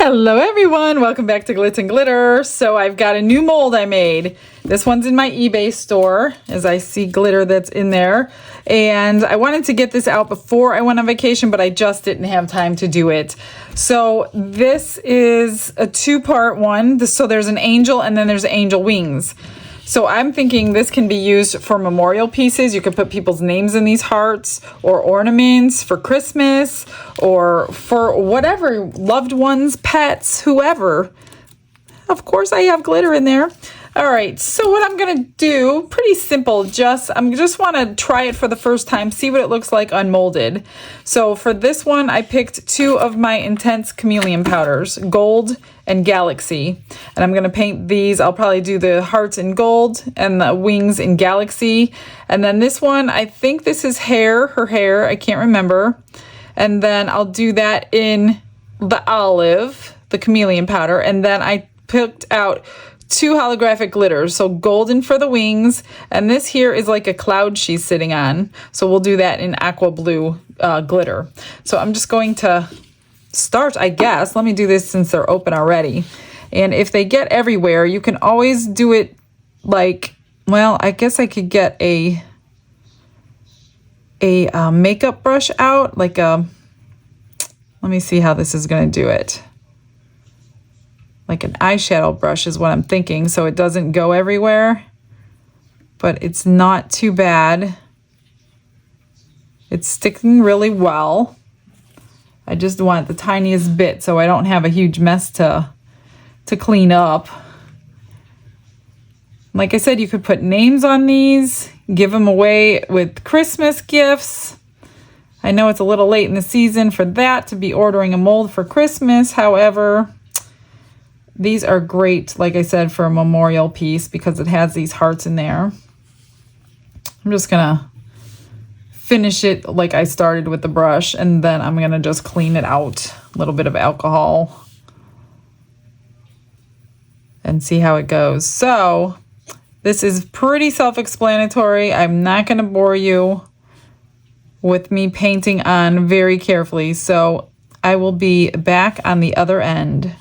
Hello everyone, welcome back to Glitz and Glitter. So I've got a new mold I made. This one's in my eBay store as I see glitter that's in there. And I wanted to get this out before I went on vacation, but I just didn't have time to do it. So this is a two-part one. So there's an angel and then there's angel wings. So I'm thinking this can be used for memorial pieces. You could put people's names in these hearts or ornaments for Christmas or for whatever, loved ones, pets, whoever. Of course, I have glitter in there. All right, so what I'm gonna do, pretty simple, I just wanna try it for the first time, see what it looks like unmolded. So for this one, I picked two of my Intense Chameleon powders, Gold and Galaxy. And I'm gonna paint these, I'll probably do the hearts in gold and the wings in Galaxy. And then this one, I think this is her hair, I can't remember. And then I'll do that in the olive, the chameleon powder. And then I picked out two holographic glitters, so golden for the wings, and this here is like a cloud she's sitting on, so we'll do that in aqua blue glitter. So I'm just going to start, I guess. Let me do this since they're open already. And if they get everywhere, you can always do it like, well, I guess I could get a makeup brush out, like let me see how this is going to do it. Like an eyeshadow brush is what I'm thinking, so it doesn't go everywhere, but it's not too bad. It's sticking really well. I just want the tiniest bit so I don't have a huge mess to clean up. Like I said, you could put names on these, give them away with Christmas gifts. I know it's a little late in the season for that to be ordering a mold for Christmas, however, these are great, like I said, for a memorial piece because it has these hearts in there. I'm just gonna finish it like I started with the brush, and then I'm gonna just clean it out, a little bit of alcohol, and see how it goes. So this is pretty self-explanatory. I'm not gonna bore you with me painting on very carefully, so I will be back on the other end.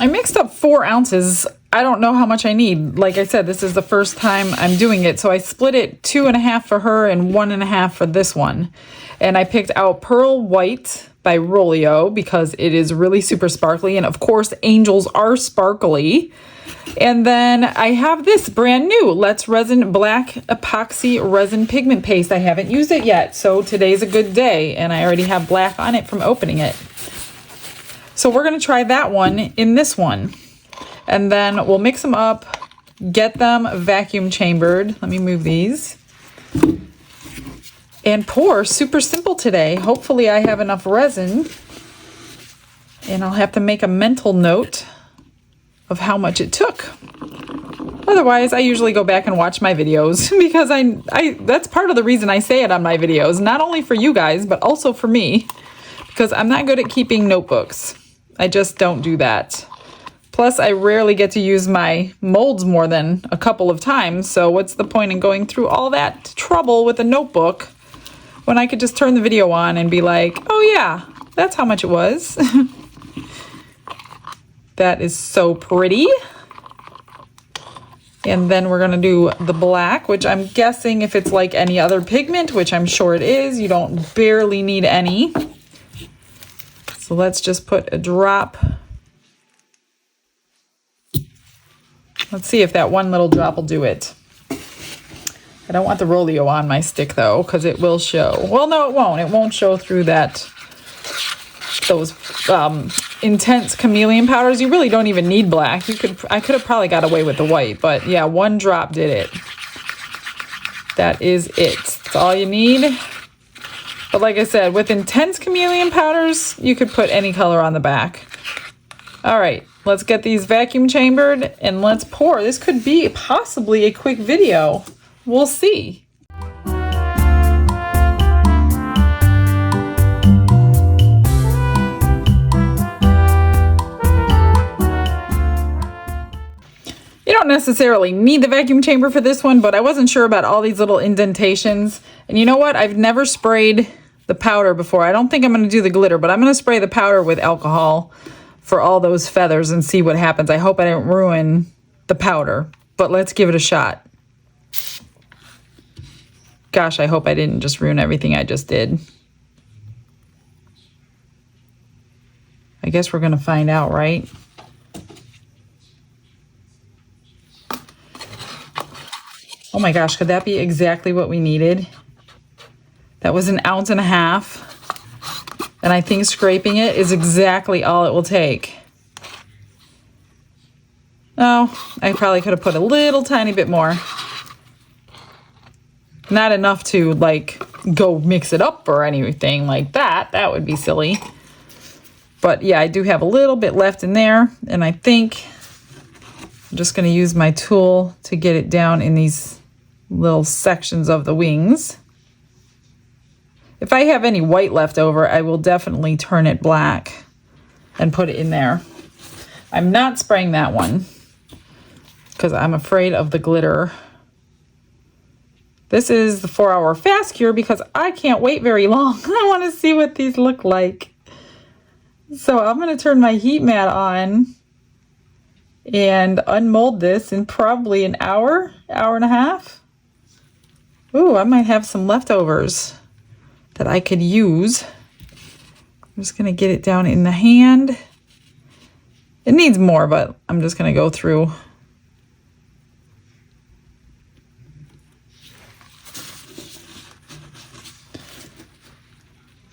I mixed up 4 ounces. I don't know how much I need. Like I said, this is the first time I'm doing it. So I split it 2.5 for her and 1.5 for this one. And I picked out Pearl White by Rolio because it is really super sparkly. And of course, angels are sparkly. And then I have this brand new Let's Resin Black Epoxy Resin Pigment Paste. I haven't used it yet. So today's a good day. And I already have black on it from opening it. So we're going to try that one in this one. And then we'll mix them up, get them vacuum chambered. Let me move these. And pour. Super simple today. Hopefully I have enough resin. And I'll have to make a mental note of how much it took. Otherwise, I usually go back and watch my videos because that's part of the reason I say it on my videos. Not only for you guys, but also for me. Because I'm not good at keeping notebooks. I just don't do that. Plus, I rarely get to use my molds more than a couple of times, so what's the point in going through all that trouble with a notebook when I could just turn the video on and be like, oh yeah, that's how much it was. That is so pretty. And then we're gonna do the black, which I'm guessing if it's like any other pigment, which I'm sure it is, you don't barely need any. So let's just put a drop. Let's see if that one little drop will do it. I don't want the Rolio on my stick though, because it will show. Well, no, it won't. It won't show through those intense chameleon powders. You really don't even need black. I could have probably got away with the white, but yeah, one drop did it. That is it. That's all you need. But like I said, with intense chameleon powders, you could put any color on the back. All right. Let's get these vacuum chambered and let's pour. This could be possibly a quick video. We'll see. You don't necessarily need the vacuum chamber for this one, but I wasn't sure about all these little indentations. And you know what? I've never sprayed the powder before. I don't think I'm going to do the glitter, but I'm going to spray the powder with alcohol for all those feathers and see what happens. I hope I didn't ruin the powder, but let's give it a shot. Gosh, I hope I didn't just ruin everything I just did. I guess we're gonna find out, right? Oh my gosh, could that be exactly what we needed? That was 1.5 ounces. And I think scraping it is exactly all it will take. Oh, I probably could have put a little tiny bit more. Not enough to like go mix it up or anything like that. That would be silly. But yeah, I do have a little bit left in there. And I think I'm just going to use my tool to get it down in these little sections of the wings. If I have any white left over, I will definitely turn it black and put it in there. I'm not spraying that one because I'm afraid of the glitter. This is the 4-hour fast cure because I can't wait very long. I want to see what these look like. So I'm going to turn my heat mat on and unmold this in probably an hour, hour and a half. Ooh, I might have some leftovers that I could use. I'm just gonna get it down in the hand. It needs more, but I'm just gonna go through.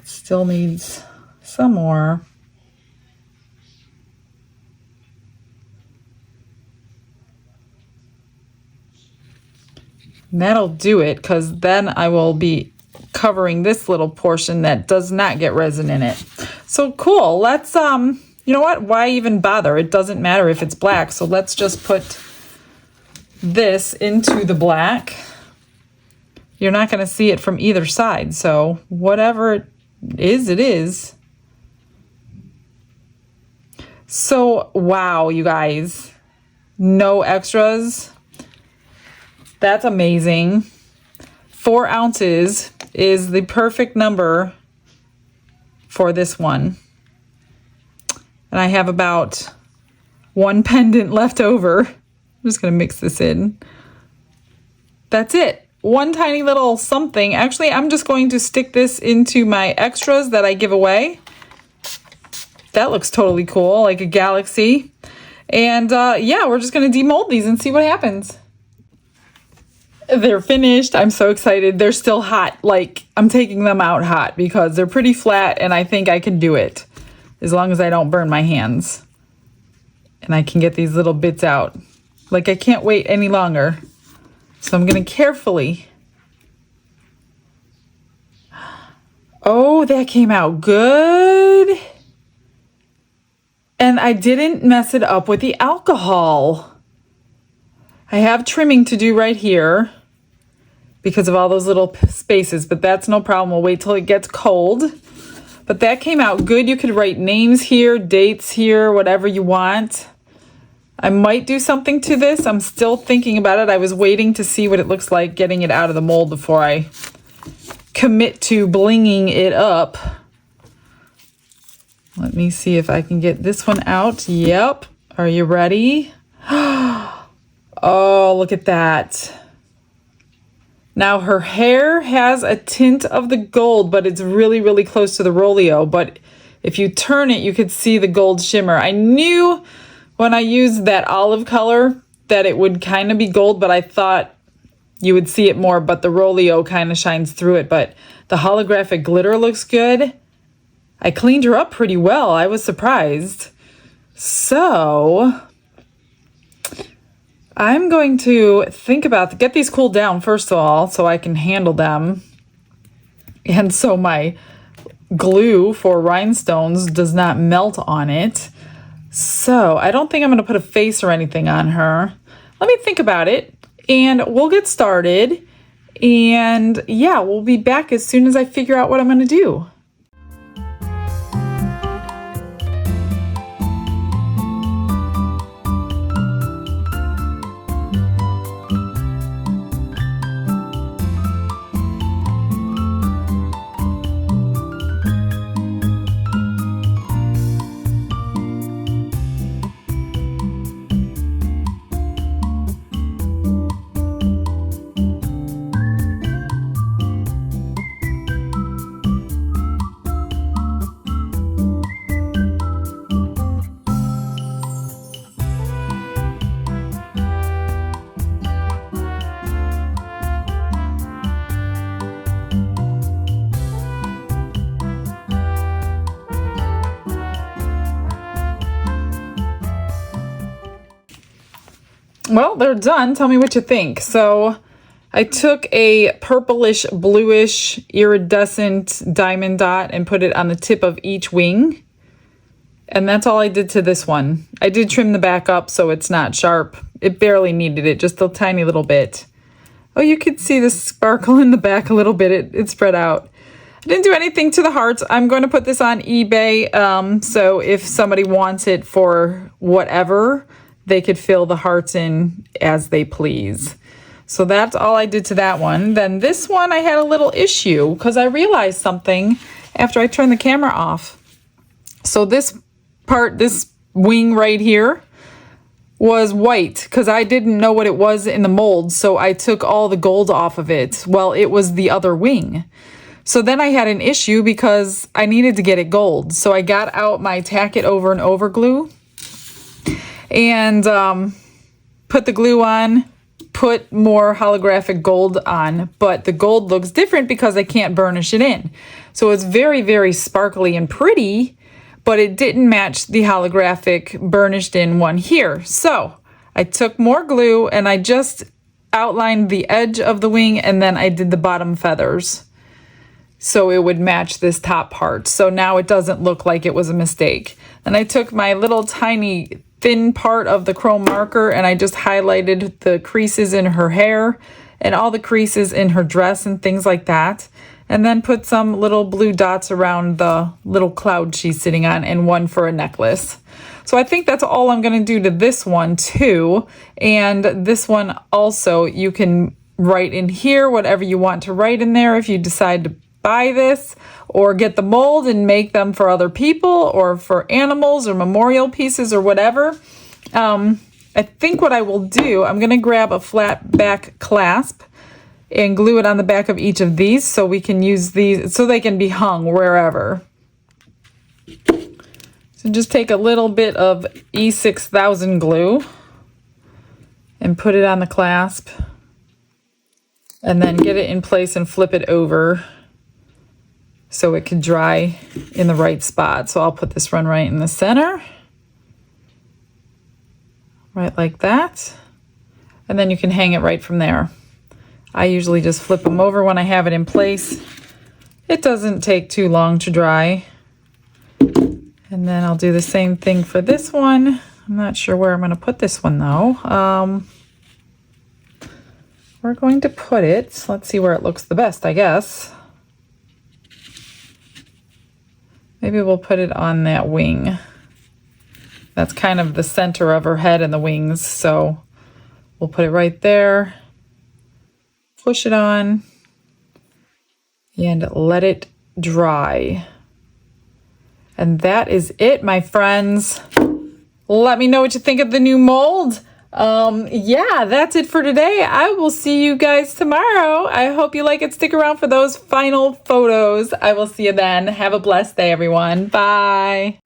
Still needs some more. And that'll do it, because then I will be covering this little portion that does not get resin in it. So cool. Let's you know what, why even bother? It doesn't matter if it's black. So let's just put this into the black. You're not going to see it from either side, so whatever it is, it is. So wow, you guys, no extras. That's amazing. 4 ounces is the perfect number for this one. And I have about 1 pendant left over. I'm just gonna mix this in. That's it. One tiny little something. Actually, I'm just going to stick this into my extras that I give away. That looks totally cool, like a galaxy. And yeah, we're just gonna demold these and see what happens. They're finished. I'm so excited. They're still hot. Like, I'm taking them out hot because they're pretty flat and I think I can do it as long as I don't burn my hands. and I can get these little bits out. Like I can't wait any longer. So I'm going to carefully. Oh, that came out good. And I didn't mess it up with the alcohol. I have trimming to do right here because of all those little spaces, but that's no problem. We'll wait till it gets cold. But that came out good. You could write names here, dates here, whatever you want. I might do something to this. I'm still thinking about it. I was waiting to see what it looks like getting it out of the mold before I commit to blinging it up. Let me see if I can get this one out. Yep. Are you ready? Oh, look at that. Now her hair has a tint of the gold, but it's really, really close to the Rolio. But if you turn it, you could see the gold shimmer. I knew when I used that olive color that it would kind of be gold, but I thought you would see it more, but the Rolio kind of shines through it. But the holographic glitter looks good. I cleaned her up pretty well. I was surprised. So I'm going to think about, get these cooled down first of all, so I can handle them. And so my glue for rhinestones does not melt on it. So I don't think I'm going to put a face or anything on her. Let me think about it and we'll get started. And yeah, we'll be back as soon as I figure out what I'm going to do. Well, they're done. Tell me what you think. So I took a purplish, bluish, iridescent diamond dot and put it on the tip of each wing. And that's all I did to this one. I did trim the back up so it's not sharp. It barely needed it, just a tiny little bit. Oh, you could see the sparkle in the back a little bit. It spread out. I didn't do anything to the hearts. I'm going to put this on eBay. So if somebody wants it for whatever, they could fill the hearts in as they please. So that's all I did to that one. Then this one I had a little issue because I realized something after I turned the camera off. So this part, this wing right here was white because I didn't know what it was in the mold. So I took all the gold off of it. Well, it was the other wing. So then I had an issue because I needed to get it gold. So I got out my tack it over and over glue and put the glue on, put more holographic gold on, but the gold looks different because I can't burnish it in. So it's very, very sparkly and pretty, but it didn't match the holographic burnished in one here. So I took more glue and I just outlined the edge of the wing and then I did the bottom feathers so it would match this top part. So now it doesn't look like it was a mistake. Then I took my little tiny thin part of the chrome marker and I just highlighted the creases in her hair and all the creases in her dress and things like that. And then put some little blue dots around the little cloud she's sitting on and one for a necklace. So I think that's all I'm going to do to this one too. And this one also, you can write in here whatever you want to write in there if you decide to buy this or get the mold and make them for other people or for animals or memorial pieces or whatever. I think what I will do, I'm going to grab a flat back clasp and glue it on the back of each of these so we can use these so they can be hung wherever. So just take a little bit of E6000 glue and put it on the clasp and then get it in place and flip it over so it can dry in the right spot. So I'll put this one right in the center. right like that. And then you can hang it right from there. I usually just flip them over when I have it in place. It doesn't take too long to dry. And then I'll do the same thing for this one. I'm not sure where I'm going to put this one though. We're going to put it, let's see where it looks the best, I guess. Maybe we'll put it on that wing. That's kind of the center of her head and the wings, so we'll put it right there. Push it on and let it dry. And that is it, my friends. Let me know what you think of the new mold. Yeah, that's it for today. I will see you guys tomorrow. I hope you like it. Stick around for those final photos. I will see you then. Have a blessed day, everyone. Bye.